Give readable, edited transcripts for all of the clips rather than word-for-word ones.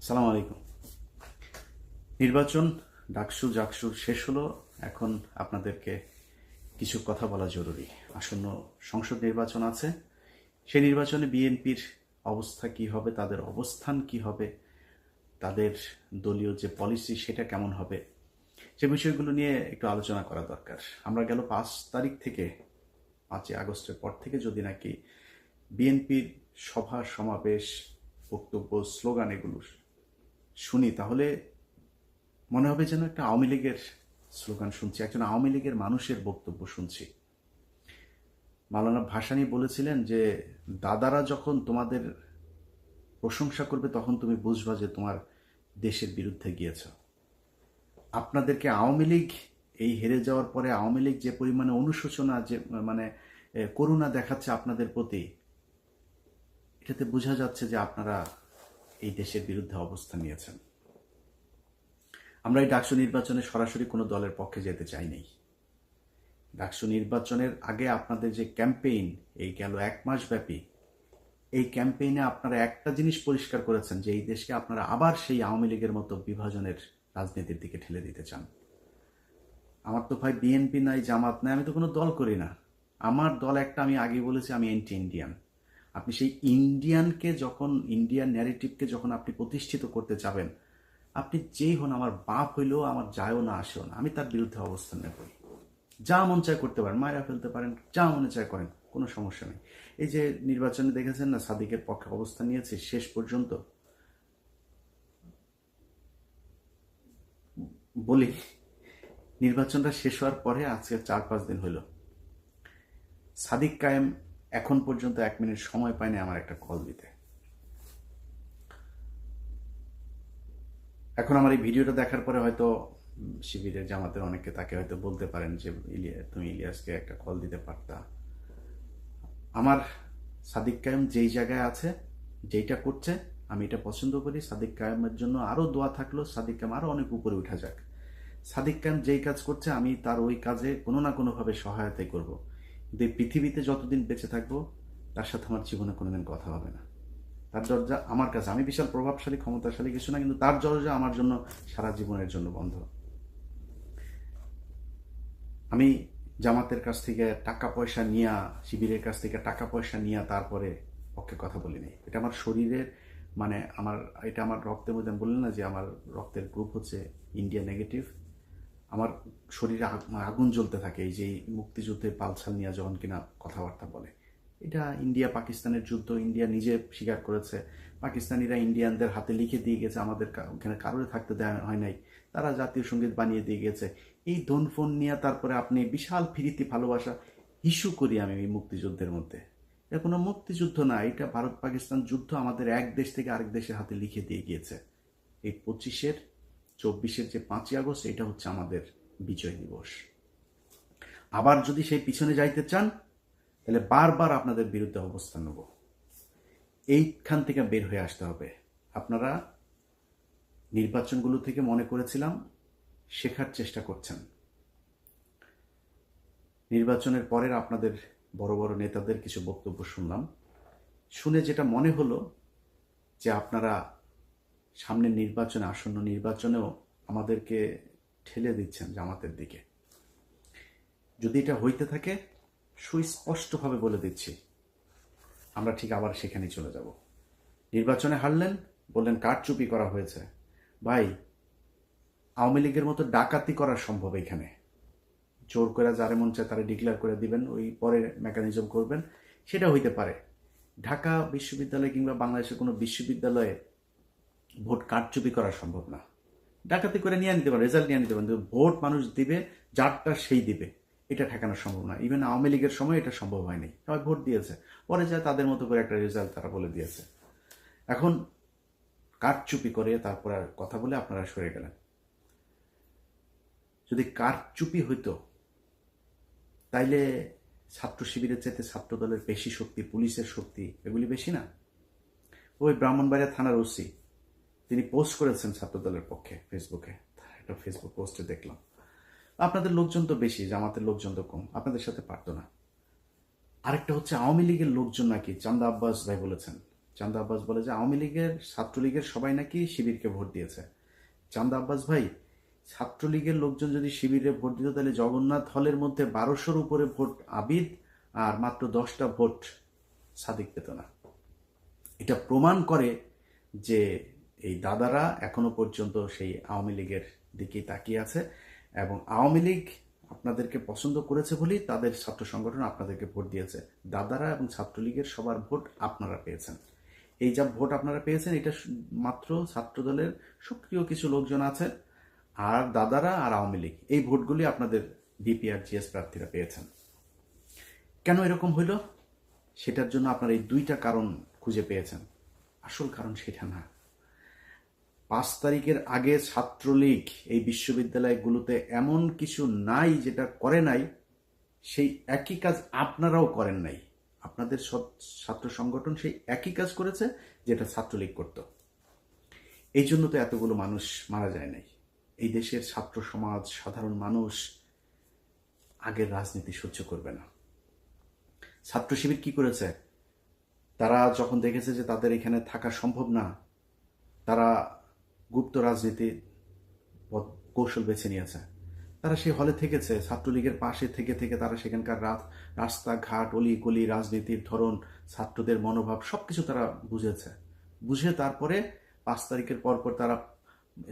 সালাম আলাইকুম। নির্বাচন ডাকসু জাকসুর শেষ হলো। এখন আপনাদেরকে কিছু কথা বলা জরুরি। আসন্ন সংসদ নির্বাচন আছে। সেই নির্বাচনে বিএনপির অবস্থা কি হবে, তাদের অবস্থান কি হবে, তাদের দলীয় যে পলিসি সেটা কেমন হবে, সে বিষয়গুলো নিয়ে একটু আলোচনা করা দরকার। আমরা গেল 5 তারিখ থেকে 5ই আগস্টের পর থেকে যদি নাকি বিএনপির সভা সমাবেশ, বক্তব্য, স্লোগান এগুলো শুনি, তাহলে মনে হবে যেন একটা আওয়ামী লীগের স্লোগান শুনছি, একজন আওয়ামী লীগের মানুষের বক্তব্য শুনছি। মাওলানা ভাসানী বলেছিলেন যে দাদারা যখন তোমাদের প্রশংসা করবে তখন তুমি বুঝবা যে তোমার দেশের বিরুদ্ধে গিয়েছ। আপনাদেরকে আওয়ামী লীগ এই হেরে যাওয়ার পরে আওয়ামী লীগ যে পরিমাণে অনুশোচনা, যে মানে করুণা দেখাচ্ছে আপনাদের প্রতি, এটাতে বোঝা যাচ্ছে যে আপনারা এই দেশের বিরুদ্ধে অবস্থান নিয়েছেন। আমরা এই ডাকসু নির্বাচনে সরাসরি কোনো দলের পক্ষে যেতে চাইনি। ডাকসু নির্বাচনের আগে আপনাদের যে ক্যাম্পেইন, এই গেল 1 মাস ব্যাপী, এই ক্যাম্পেইনে আপনারা একটা জিনিস পরিষ্কার করেছেন যে এই দেশকে আপনারা আবার সেই আওয়ামী লীগের মতো বিভাজনের রাজনীতির দিকে ঠেলে দিতে চান। আমার তো ভাই বিএনপি নাই, জামাত নাই, আমি তো কোনো দল করি না। আমার দল একটা, আমি আগে বলেছি আমি অ্যান্টি ইন্ডিয়ান। আপনি সেই ইন্ডিয়ানকে যখন, ইন্ডিয়ান ন্যারেটিভকে যখন আপনি প্রতিষ্ঠিত করতে যাবেন, আপনি যেই হন, আমার বাপ হইলেও আমার যায়ও না আসেও না, আমি তার বিরুদ্ধে অবস্থান নেবই। যা মন চায় করতে পারেন, মায়েরা ফেলতে পারেন, যা মনে চায় করেন, কোনো সমস্যা নেই। এই যে নির্বাচনে দেখেছেন না, সাদিকের পক্ষে অবস্থান নিয়েছে শেষ পর্যন্ত। বলি, নির্বাচনটা শেষ হওয়ার পরে আজকে 4-5 দিন হইল, সাদিক কায়েম এখন পর্যন্ত 1 মিনিট সময় পায়নি আমার একটা কল দিতে। এখন আমার এই ভিডিওটা দেখার পরে হয়তো শিবিরের জামাতের অনেকে তাকে হয়তো বলতে পারেন যে তুমি ইলিয়াসকে একটা কল দিতে পারতা। আমার সাদিক কায়েম যেই জায়গায় আছে, যেইটা করছে, আমি এটা পছন্দ করি। সাদিক কায়েমের জন্য আরও দোয়া থাকলো, সাদিক কায়েম আরও অনেক উপরে উঠা যাক। সাদিক কায়েম যেই কাজ করছে আমি তার ওই কাজে কোনো না কোনোভাবে সহায়তাই করব। কিন্তু এই পৃথিবীতে যতদিন বেঁচে থাকবো তার সাথে আমার জীবনে কোনোদিন কথা হবে না। তার দরজা আমার কাছে, আমি বিশাল প্রভাবশালী ক্ষমতাশালী কিছু না, কিন্তু তার দরজা আমার জন্য সারা জীবনের জন্য বন্ধ। আমি জামাতের কাছ থেকে টাকা পয়সা নিয়া, শিবিরের কাছ থেকে টাকা পয়সা নিয়া তারপরে পক্ষে কথা বলিনি। এটা আমার শরীরের, মানে এটা আমার রক্তের মধ্যে। আমি বললেন না যে আমার রক্তের গ্রুপ হচ্ছে ইন্ডিয়া নেগেটিভ। আমার শরীরে আগুন জ্বলতে থাকে এই যে মুক্তিযুদ্ধের পালছাল নিয়ে যখন কিনা কথাবার্তা বলে। এটা ইন্ডিয়া পাকিস্তানের যুদ্ধ, ইন্ডিয়া নিজে স্বীকার করেছে। পাকিস্তানিরা ইন্ডিয়ানদের হাতে লিখে দিয়ে গেছে, আমাদের ওখানে কারোর থাকতে দেওয়া হয় নাই, তারা জাতীয় সঙ্গীত বানিয়ে দিয়ে গেছে। এই ধন ফোন নিয়ে তারপরে আপনি বিশাল ফিরিতি ভালোবাসা ইস্যু করি আমি এই মুক্তিযুদ্ধের মধ্যে। এটা কোনো মুক্তিযুদ্ধ না, এটা ভারত পাকিস্তান যুদ্ধ আমাদের এক দেশ থেকে আরেক দেশের হাতে লিখে দিয়ে গিয়েছে। এই 25-24 যে 5ই আগস্ট, এটা হচ্ছে আমাদের বিজয় দিবস। আবার যদি সেই পিছনে যাইতে চান তাহলে বারবার আপনাদের বিরুদ্ধে অবস্থান নেব। এইখান থেকে বের হয়ে আসতে হবে। আপনারা নির্বাচনগুলো থেকে মনে করেছিলাম শেখার চেষ্টা করছেন। নির্বাচনের পরের আপনাদের বড় বড় নেতাদের কিছু বক্তব্য শুনলাম, শুনে যেটা মনে হলো যে আপনারা সামনের নির্বাচনে, আসন্ন নির্বাচনেও আমাদেরকে ঠেলে দিচ্ছেন জামাতের দিকে। যদি এটা হইতে থাকে, সুস্পষ্টভাবে বলে দিচ্ছি, আমরা ঠিক আবার সেখানেই চলে যাব। নির্বাচনে হারলেন, বললেন কারচুপি করা হয়েছে। ভাই, আওয়ামী লীগের মতো ডাকাতি করা সম্ভব এখানে। জোর করে যারে মন চায় তারা ডিক্লেয়ার করে দিবেন, ওই পরে মেকানিজম করবেন, সেটা হইতে পারে। ঢাকা বিশ্ববিদ্যালয় কিংবা বাংলাদেশের কোনো বিশ্ববিদ্যালয়ে ভোট কারচুপি করা সম্ভব না। ডাকাতি করে নিয়ে নিতে পারে, রেজাল্ট নিয়ে নিতে পারেন, কিন্তু ভোট মানুষ দিবে, যারটা সেই দিবে, এটা ঠেকানো সম্ভব না। ইভেন আওয়ামী লীগের সময় এটা সম্ভব হয়নি, সবাই ভোট দিয়েছে, পরে যায় তাদের মতো করে একটা রেজাল্ট তারা বলে দিয়েছে। এখন কারচুপি করে তারপর আর কথা বলে আপনারা সরে গেলেন। যদি কারচুপি হইতো তাইলে ছাত্র শিবিরের চাইতে ছাত্র দলের বেশি শক্তি, পুলিশের শক্তি, এগুলি বেশি না? ওই ব্রাহ্মণবাড়িয়া থানার ওসি তিনি পোস্ট করেছেন ছাত্র দলের পক্ষে ফেসবুকে, একটা ফেসবুক পোস্টে দেখলাম। আপনাদের লোকজন তো বেশি, জামাতের লোকজন তো কম, আপনাদের সাথে পারতো না। আরেকটা হচ্ছে আওয়ামী লীগের লোকজন নাকি, চান্দা আব্বাস ভাই বলেছেন, চান্দা আব্বাস বলে যে আওয়ামী লীগের ছাত্রলীগের সবাই নাকি শিবিরকে ভোট দিয়েছে। চান্দা আব্বাস ভাই, ছাত্রলীগের লোকজন যদি শিবিরে ভোট দিত তাহলে জগন্নাথ হলের মধ্যে 1200-র উপরে ভোট আবিদ আর মাত্র 10টা ভোট সাদিক পেত না। এটা প্রমাণ করে যে এই দাদারা এখনো পর্যন্ত সেই আওয়ামী লীগের দিকেই তাকিয়ে আছে, এবং আওয়ামী লীগ আপনাদেরকে পছন্দ করেছে বলেই তাদের ছাত্র সংগঠন আপনাদেরকে ভোট দিয়েছে। দাদারা এবং ছাত্রলীগের সবার ভোট আপনারা পেয়েছেন। এই যা ভোট আপনারা পেয়েছেন এটা মাত্র ছাত্রদলের সক্রিয় কিছু লোকজন আছে, আর দাদারা আর আওয়ামী লীগ এই ভোটগুলি আপনাদের বিপি আর জিএস প্রার্থীরা পেয়েছেন। কেন এরকম হইল সেটার জন্য আপনারা এই দুইটা কারণ খুঁজে পেয়েছেন। আসল কারণ সেটা না। 5 তারিখের আগে ছাত্রলীগ এই বিশ্ববিদ্যালয়গুলোতে এমন কিছু নাই যেটা করে নাই, সেই একই কাজ আপনারাও করেন নাই। আপনাদের ছাত্র সংগঠন সেই একই কাজ করেছে যেটা ছাত্রলীগ করত। এই জন্য তো এতগুলো মানুষ মারা যায় নাই। এই দেশের ছাত্র সমাজ, সাধারণ মানুষ আগের রাজনীতি সহ্য করবে না। ছাত্র শিবির কি করেছে? তারা যখন দেখেছে যে তাদের এখানে থাকা সম্ভব না, তারা গুপ্ত রাজনীতি কৌশল বেছে নিয়েছে। তারা সেই হলে থেকেছে, ছাত্রলীগের পাশে থেকে থেকে তারা সেখানকার রাস্তাঘাট, অলি গলি, রাজনীতির ধরন, ছাত্রদের মনোভাব সবকিছু তারা বুঝে তারপরে 5 তারিখের পরপর তারা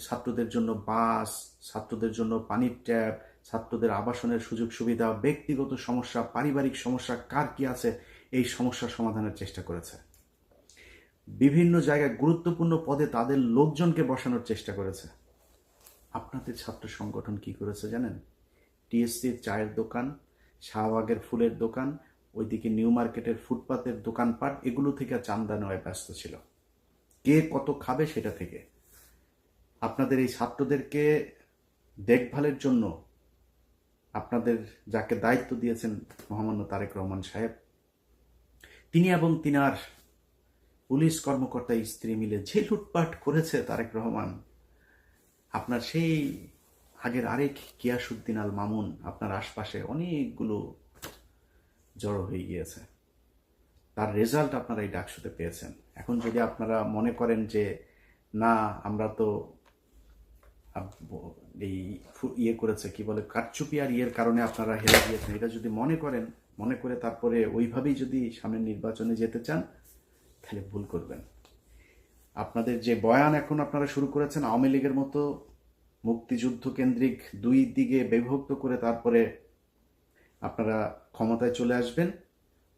ছাত্রদের জন্য বাস, ছাত্রদের জন্য পানির ট্যাপ, ছাত্রদের আবাসনের সুযোগ সুবিধা, ব্যক্তিগত সমস্যা, পারিবারিক সমস্যা কার কি আছে এই সমস্যার সমাধানের চেষ্টা করেছে। বিভিন্ন জায়গায় গুরুত্বপূর্ণ পদে তাদের লোকজনকে বসানোর চেষ্টা করেছে। আপনাদের ছাত্র সংগঠন কি করেছে জানেন? টিএসসির চায়ের দোকান, শাহবাগের ফুলের দোকান, ওইদিকে নিউ মার্কেটের ফুটপাতের দোকানপাট, এগুলো থেকে চান্দা নেওয়ায় ব্যস্ত ছিল। কে কত খাবে সেটা থেকে। আপনাদের এই ছাত্রদেরকে দেখভালের জন্য আপনাদের যাকে দায়িত্ব দিয়েছেন মহামান্য তারেক রহমান সাহেব, তিনি এবং তিনার পুলিশ কর্মকর্তা স্ত্রী মিলে যে লুটপাট করেছে তারেক রহমান, আপনার সেই আগের আরেক গিয়াসউদ্দিন আল মামুন আপনার আশপাশে অনেকগুলো জড়ো হয়ে গিয়েছে। তার রেজাল্ট আপনারা এই ডাকসুতে পেয়েছেন। এখন যদি আপনারা মনে করেন যে না, আমরা তো এই ইয়ে করেছে, কি বলে, কারচুপি আর ইয়ের কারণে আপনারা হেরে গিয়েছেন, এটা যদি মনে করে তারপরে ওইভাবেই যদি সামনের নির্বাচনে যেতে চান, তাহলে ভুল করবেন। আপনাদের যে বয়ান এখন আপনারা শুরু করেছেন আওয়ামী লীগের মতো মুক্তিযুদ্ধ কেন্দ্রিক দুই দিকে বিভক্ত করে তারপরে আপনারা ক্ষমতায় চলে আসবেন,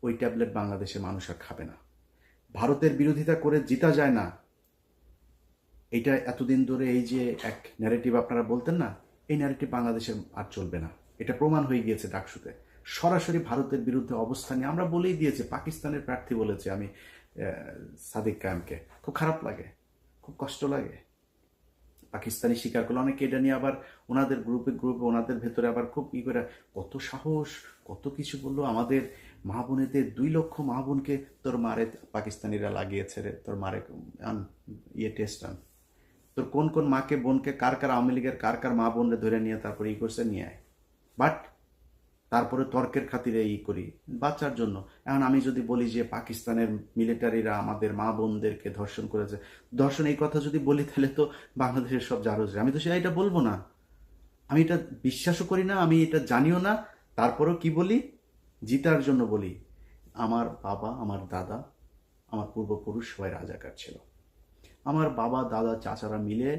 ওই ট্যাবলেট বাংলাদেশের মানুষ আর খাবে না। ভারতের বিরোধিতা করে জিতা যায় না, এটা এতদিন ধরে এই যে এক ন্যারেটিভ আপনারা বলতেন না, এই ন্যারেটিভ বাংলাদেশের আর চলবে না। এটা প্রমাণ হয়ে গিয়েছে ডাকসুতে। সরাসরি ভারতের বিরুদ্ধে অবস্থান নিয়ে আমরা বলেই দিয়েছি। পাকিস্তানের প্রার্থী বলেছে আমি সাদিক কায়েমকে, খুব খারাপ লাগে, খুব কষ্ট লাগে। পাকিস্তানি স্বীকার করলো, অনেকে এটা নিয়ে আবার ওনাদের গ্রুপে ওনাদের ভেতরে আবার খুব ই করে কত সাহস, কত কিছু বললো। আমাদের মা বোনেদের 2 লক্ষ মা বোনকে তোর মারে পাকিস্তানিরা লাগিয়েছে রে, তোর মারে আন ইয়ে টেস্ট আন, তোর কোন কোন মাকে বোনকে কার কার আওয়ামী লীগের কার কার মা বোনরে ধরে নিয়ে তারপরে ই করছে নিয়ে আয়। বাট তারপরে তর্কের খাতিরে ই করি বাচ্চার জন্য। এখন আমি যদি বলি যে পাকিস্তানের মিলিটারিরা আমাদের মা বোনদেরকে ধর্ষণ করেছে, ধর্ষণ এই কথা যদি বলি তাহলে তো বাংলাদেশের সব জারজ। আমি তো সেটা বলবো না, আমি এটা বিশ্বাসও করি না, আমি এটা জানিও না। তারপরেও কি বলি? জিতার জন্য বলি, আমার বাবা, আমার দাদা, আমার পূর্বপুরুষ সবাই রাজাকার ছিল। আমার বাবা, দাদা, চাচারা মিলে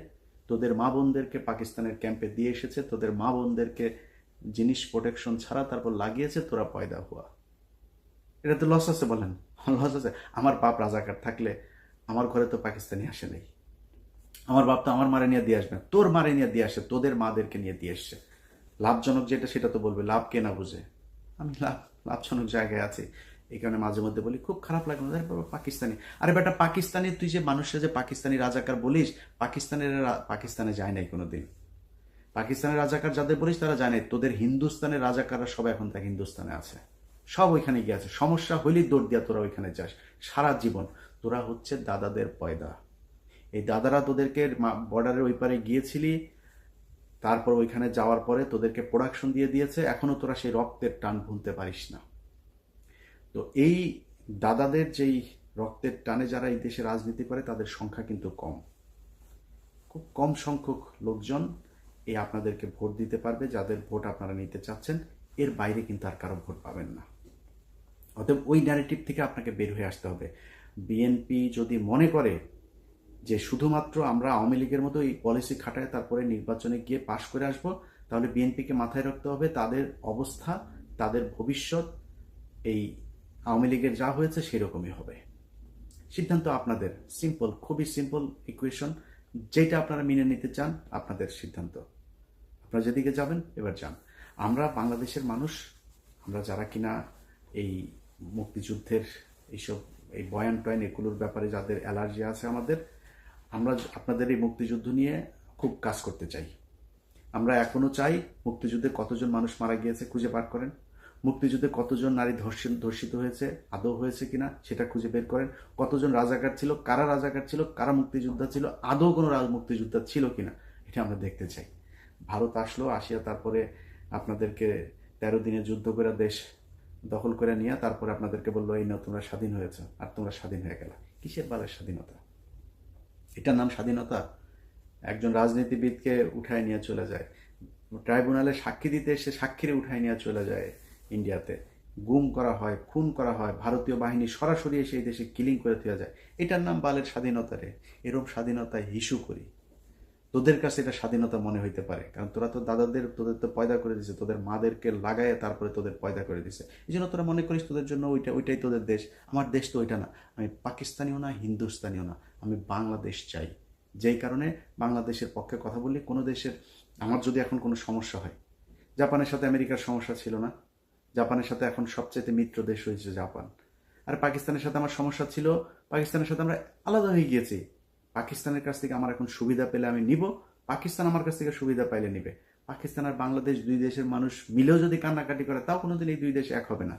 তোদের মা বোনদেরকে পাকিস্তানের ক্যাম্পে দিয়ে এসেছে, তোদের মা বোনদেরকে জিনিস প্রোটেকশন ছাড়া তারপর লাগিয়েছে, তোরা পয়দা হওয়া। এটা তো লস আছে, বলেন লস আছে? আমার বাপ রাজাকার থাকলে আমার ঘরে তো পাকিস্তানি আসে নাই। আমার বাপ তো আমার মারে নিয়ে দিয়ে আসবে, তোর মারে নিয়ে দিয়ে আসে, তোদের মাদেরকে নিয়ে দিয়ে এসছে। লাভজনক যেটা সেটা তো বলবে, লাভ কে না বুঝে। আমি লাভজনক জায়গায় আছি, এই কারণে মাঝে মধ্যে বলি খুব খারাপ লাগে। পাকিস্তানি, আরে বেটা পাকিস্তানি, তুই যে মানুষের যে পাকিস্তানি রাজাকার বলিস, পাকিস্তানে যায় নাই কোনোদিন। পাকিস্তানের রাজাকার যাদের বলিস তারা জানে, তোদের হিন্দুস্তানের রাজাকাররা সব এখন তাকে হিন্দুস্তানে আছে, সব ওইখানে গিয়ে আছে। সমস্যা হইলেই দৌড় দিয়া তোরা ওইখানে যাস সারা জীবন। তোরা হচ্ছে দাদাদের পয়দা। এই দাদারা তোদেরকে বর্ডারের ওই পারে গিয়েছিলি, তারপর ওইখানে যাওয়ার পরে তোদেরকে প্রোডাকশন দিয়ে দিয়েছে, এখনো তোরা সেই রক্তের টান ভুলতে পারিস না। তো এই দাদাদের যেই রক্তের টানে যারা এই দেশে রাজনীতি করে তাদের সংখ্যা কিন্তু কম, খুব কম সংখ্যক লোকজন এই আপনাদেরকে ভোট দিতে পারবে, যাদের ভোট আপনারা নিতে চাচ্ছেন। এর বাইরে কিন্তু আর কারো ভোট পাবেন না। অতএব ওই ন্যারেটিভ থেকে আপনাকে বের হয়ে আসতে হবে। বিএনপি যদি মনে করে যে শুধুমাত্র আমরা আওয়ামী লীগের মতো এই পলিসি খাটায় তারপরে নির্বাচনে গিয়ে পাশ করে আসব, তাহলে বিএনপিকে মাথায় রাখতে হবে তাদের অবস্থা, তাদের ভবিষ্যৎ এই আওয়ামী লীগের যা হয়েছে সেরকমই হবে। সিদ্ধান্ত আপনাদের, সিম্পল, খুবই সিম্পল ইকুয়েশন। যেটা আপনারা মেনে নিতে চান আপনাদের সিদ্ধান্ত, আপনারা যেদিকে যাবেন এবার যান। আমরা বাংলাদেশের মানুষ, আমরা যারা কিনা এই মুক্তিযুদ্ধের এইসব এই বয়ান টয়ান এগুলোর ব্যাপারে যাদের অ্যালার্জি আছে আমরা আপনাদের এই মুক্তিযুদ্ধ নিয়ে খুব কাজ করতে চাই। আমরা এখনো চাই মুক্তিযুদ্ধে কতজন মানুষ মারা গিয়েছে খুঁজে বার করেন, মুক্তিযুদ্ধে কতজন নারী ধর্ষিত হয়েছে আদৌ হয়েছে কিনা সেটা খুঁজে বের করেন, কতজন রাজাকার ছিল, কারা রাজাকার ছিল, কারা মুক্তিযোদ্ধা ছিল, আদৌ কোনো মুক্তিযোদ্ধা ছিল কিনা এটা আমরা দেখতে চাই। ভারত আসলো, আসিয়া তারপরে আপনাদেরকে 13 দিনে যুদ্ধ করে দেশ দখল করে নিয়ে তারপরে আপনাদেরকে বললো এই না তোমরা স্বাধীন হয়েছে, আর তোমরা স্বাধীন হয়ে গেল। কিসের বালের স্বাধীনতা? এটার নাম স্বাধীনতা? একজন রাজনীতিবিদকে উঠায় নিয়ে চলে যায়, ট্রাইব্যুনালে সাক্ষী দিতে এসে সাক্ষীরে উঠায় নিয়ে চলে যায় ইন্ডিয়াতে, গুম করা হয়, খুন করা হয়, ভারতীয় বাহিনী সরাসরি এসে এই দেশে কিলিং করে দেওয়া যায়। এটার নাম বালের স্বাধীনতা রে। এরকম স্বাধীনতায় হিসু করি। তোদের কাছে এটা স্বাধীনতা মনে হইতে পারে, কারণ তোরা তো তোদের তো পয়দা করে দিছে, তোদের মাদেরকে লাগায় তারপরে তোদের পয়দা করে দিছে। এই জন্য তোরা মনে করিস তোদের জন্য ওইটাই তোদের দেশ। আমার দেশ তো ওইটা না। আমি পাকিস্তানিও না, হিন্দুস্তানিও না, আমি বাংলাদেশ চাই। যেই কারণে বাংলাদেশের পক্ষে কথা বলি। কোনো দেশের, আমার যদি এখন কোনো সমস্যা হয়, জাপানের সাথে আমেরিকার সমস্যা ছিল না, জাপানের সাথে এখন সবচেয়ে মিত্র দেশ হয়েছে জাপান। আর পাকিস্তানের সাথে আমার সমস্যা ছিল, পাকিস্তানের সাথে আমরা আলাদা হয়ে গিয়েছি। পাকিস্তানের কাছ থেকে আমার এখন সুবিধা পেলে আমি নিব, পাকিস্তান আমার কাছ থেকে সুবিধা পাইলে নিবে। পাকিস্তান আর বাংলাদেশ দুই দেশের মানুষ মিলেও যদি কান্নাকাটি করে তাও কোনোদিন এই দুই দেশ এক হবে না।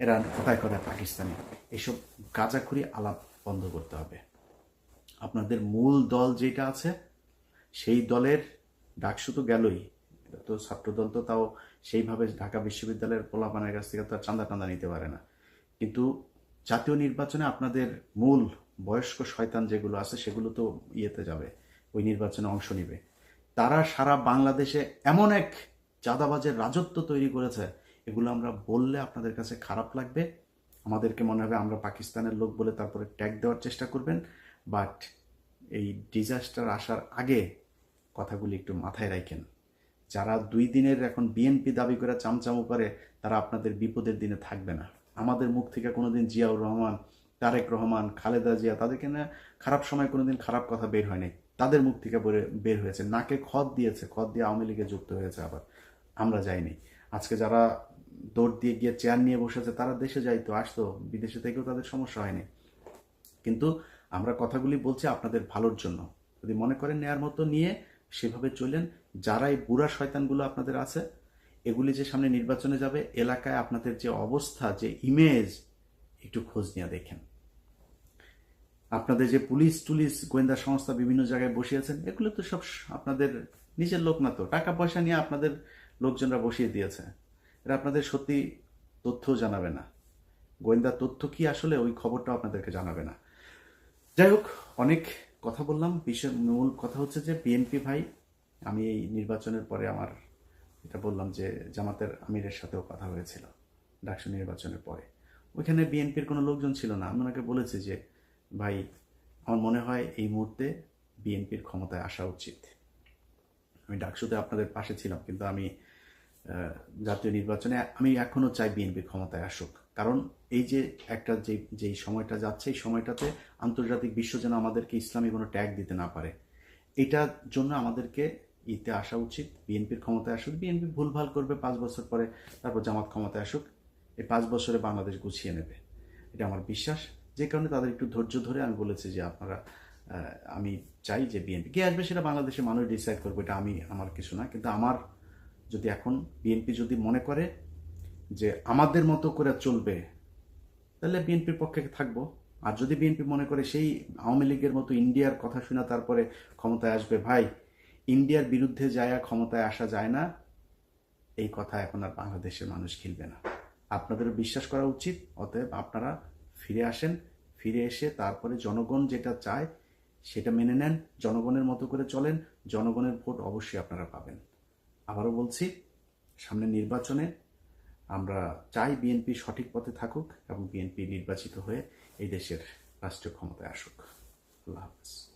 এরা কোথায় করে পাকিস্তানি। এইসব গাঁজাখুরি আলাপ বন্ধ করতে হবে। আপনাদের মূল দল যেটা আছে সেই দলের ডাকসু তো গেলই, তো ছাত্রদল তো তাও সেইভাবে ঢাকা বিশ্ববিদ্যালয়ের পোলাপানের কাছ থেকে তো আর চাঁদা টান্দা নিতে পারে না। কিন্তু জাতীয় নির্বাচনে আপনাদের মূল বয়স্ক শয়তান যেগুলো আছে সেগুলো তো ইয়েতে যাবে, ওই নির্বাচনে অংশ নিবে। তারা সারা বাংলাদেশে এমন এক চাঁদাবাজের রাজত্ব তৈরি করেছে, এগুলো আমরা বললে আপনাদের কাছে খারাপ লাগবে, আমাদেরকে মনে হবে আমরা পাকিস্তানের লোক বলে তারপরে ট্যাগ দেওয়ার চেষ্টা করবেন। বাট এই ডিজাস্টার আসার আগে কথাগুলি একটু মাথায় রাখেন। যারা 2 দিনের এখন বিএনপি দাবি করে চামচামো করে তারা আপনাদের বিপদের দিনে থাকবে না। আমাদের মুখ থেকে কোনোদিন জিয়াউর রহমান, তারেক রহমান, খালেদা জিয়া, তাদেরকে না খারাপ সময় কোনোদিন খারাপ কথা বের হয় নাই, তাদের মুখ থেকে বের হয়েছে। নাকে খত দিয়েছে, খত দিয়ে আওয়ামী লীগে যুক্ত হয়েছে। আবার আমরা যাইনি। আজকে যারা দৌড় দিয়ে গিয়ে চেয়ার নিয়ে বসেছে তারা দেশে যাইতো, আসতো, বিদেশে থেকেও তাদের সমস্যা হয়নি। কিন্তু আমরা কথাগুলি বলছি আপনাদের ভালোর জন্য। যদি মনে করেন নেয়ার মতো নিয়ে সেভাবে চলেন। যারা এই বুড়া শয়তানগুলো আপনাদের আছে, এগুলি যে সামনে নির্বাচনে যাবে, এলাকায় আপনাদের যে অবস্থা, যে ইমেজ, একটু খোঁজ নিয়ে দেখেন। আপনাদের যে পুলিশ টুলিশ গোয়েন্দা সংস্থা বিভিন্ন জায়গায় বসিয়েছেন, এগুলো তো সব আপনাদের নিজের লোক না, তো টাকা পয়সা নিয়ে আপনাদের লোকজনরা বসিয়ে দিয়েছে। এরা আপনাদের সত্যি তথ্যও জানাবে না, গোয়েন্দা তথ্য কি আসলে ওই খবরটাও আপনাদেরকে জানাবে না। যাই হোক, অনেক কথা বললাম। মূল কথা হচ্ছে যে বিএনপি ভাই, আমি এই নির্বাচনের পরে আমার এটা বললাম যে জামাতের আমিরের সাথেও কথা হয়েছিল ডাকসু নির্বাচনের পরে। ওইখানে বিএনপির কোনো লোকজন ছিল না। আমি ওনাকে বলেছি যে ভাই, আমার মনে হয় এই মুহূর্তে বিএনপির ক্ষমতায় আসা উচিত। আমি ডাকসুতে আপনাদের পাশে ছিলাম, কিন্তু আমি জাতীয় নির্বাচনে আমি এখনও চাই বিএনপি ক্ষমতায় আসুক। কারণ এই যে একটা যেই সময়টা যাচ্ছে, এই সময়টাতে আন্তর্জাতিক বিশ্ব যেন আমাদেরকে ইসলামী কোনো ট্যাগ দিতে না পারে, এটার জন্য আমাদেরকে ইতে আসা উচিত। বিএনপির ক্ষমতায় আসুক, বিএনপি ভুলভাল করবে 5 বছর পরে, তারপর জামাত ক্ষমতায় আসুক, এই 5 বছরে বাংলাদেশ গুছিয়ে নেবে, এটা আমার বিশ্বাস। যে কারণে তাদের একটু ধৈর্য ধরে আমি বলেছি যে আপনারা, আমি চাই যে বিএনপি কে আসবে সেটা বাংলাদেশের মানুষ ডিসাইড করবে, এটা আমার কিছু না। কিন্তু আমার যদি এখন বিএনপি যদি মনে করে যে আমাদের মতো করে চলবে, তাহলে বিএনপির পক্ষে থাকবো। আর যদি বিএনপি মনে করে সেই আওয়ামী লীগের মতো ইন্ডিয়ার কথা শুনে তারপরে ক্ষমতায় আসবে, ভাই, ইন্ডিয়ার বিরুদ্ধে যায় ক্ষমতায় আসা যায় না, এই কথা এখন আর বাংলাদেশের মানুষ খেলবে না। আপনাদেরও বিশ্বাস করা উচিত। অতএব আপনারা ফিরে আসেন, ফিরে এসে তারপরে জনগণ যেটা চায় সেটা মেনে নেন, জনগণের মতো করে চলেন, জনগণের ভোট অবশ্যই আপনারা পাবেন। আবারও বলছি, সামনে নির্বাচনে আমরা চাই বিএনপি সঠিক পথে থাকুক এবং বিএনপি নির্বাচিত হয়ে এই দেশের রাষ্ট্রীয় ক্ষমতায় আসুক। আল্লাহ হাফেজ।